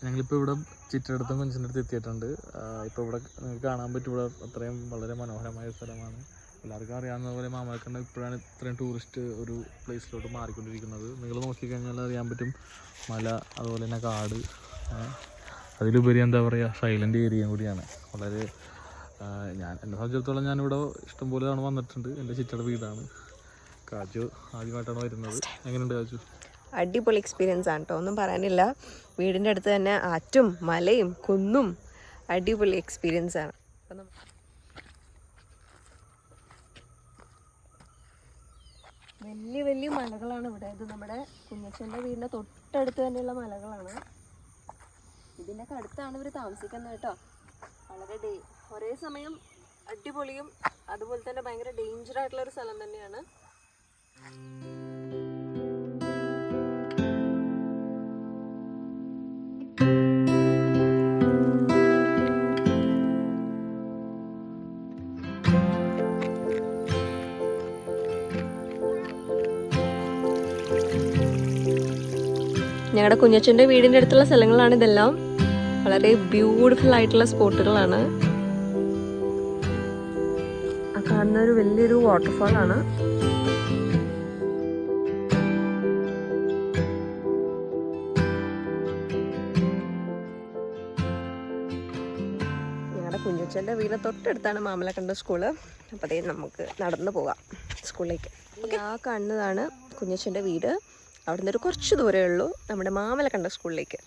ഞങ്ങളിപ്പോൾ ഇവിടെ ചിറ്റടുത്ത് മനുഷ്യൻ്റെ അടുത്ത് എത്തിയിട്ടുണ്ട്. ഇപ്പോൾ ഇവിടെ നിങ്ങൾക്ക് കാണാൻ പറ്റും, ഇവിടെ അത്രയും വളരെ മനോഹരമായ സ്ഥലമാണ്. എല്ലാവർക്കും അറിയാവുന്ന പോലെ മാമലക്കണ്ടം ഇപ്പോഴാണ് ഇത്രയും ടൂറിസ്റ്റ് ഒരു പ്ലേസിലോട്ട് മാറിക്കൊണ്ടിരിക്കുന്നത്. നിങ്ങൾ നോക്കിക്കഴിഞ്ഞാൽ അറിയാൻ പറ്റും, മല, അതുപോലെ തന്നെ കാട്, അതിലുപരി എന്താ പറയുക, സൈലൻ്റ് ഏരിയയും കൂടിയാണ്. വളരെ എന്നെ സംബന്ധിച്ചിടത്തോളം ഞാനിവിടെ ഇഷ്ടംപോലെ തവണ വന്നിട്ടുണ്ട്. എൻ്റെ ചിറ്റയുടെ വീടാണ്. കാജു ആദ്യമായിട്ടാണ് വരുന്നത്. എങ്ങനെയുണ്ട് കാജു? അടിപൊളി എക്സ്പീരിയൻസ് ആണ് കേട്ടോ, ഒന്നും പറയാനില്ല. വീടിൻ്റെ അടുത്ത് തന്നെ ആറ്റും മലയും കുന്നും, അടിപൊളി എക്സ്പീരിയൻസ് ആണ്. വലിയ വലിയ മലകളാണ് ഇവിടെ. ഇത് നമ്മുടെ കുഞ്ഞച്ചൻ്റെ വീടിൻ്റെ തൊട്ടടുത്ത് തന്നെയുള്ള മലകളാണ്. ഇതിൻ്റെയൊക്കെ അടുത്താണ് ഇവർ താമസിക്കുന്നത് കേട്ടോ. വളരെ ഒരേ സമയം അടിപൊളിയും അതുപോലെ തന്നെ ഭയങ്കര ഡേഞ്ചർ ആയിട്ടുള്ള ഒരു സ്ഥലം തന്നെയാണ്. ഞങ്ങളുടെ കുഞ്ഞച്ചൻ്റെ വീടിൻ്റെ അടുത്തുള്ള സ്ഥലങ്ങളാണ് ഇതെല്ലാം. വളരെ ബ്യൂട്ടിഫുൾ ആയിട്ടുള്ള സ്പോട്ടുകളാണ്. ആ കാണുന്ന ഒരു വലിയൊരു വാട്ടർഫാൾ ആണ്. ഞങ്ങളുടെ കുഞ്ഞച്ചൻ്റെ വീടിന് തൊട്ടടുത്താണ് മാമലക്കണ്ടം സ്കൂള്. അപ്പോൾ അതേ നമുക്ക് നടന്നു പോകാം സ്കൂളിലേക്ക്. ആ കാണുന്നതാണ് കുഞ്ഞച്ചൻ്റെ വീട്. അവിടെ നിന്ന് ഒരു കുറച്ച് ദൂരമേ ഉള്ളൂ നമ്മുടെ മാമലക്കണ്ടം സ്കൂളിലേക്ക്.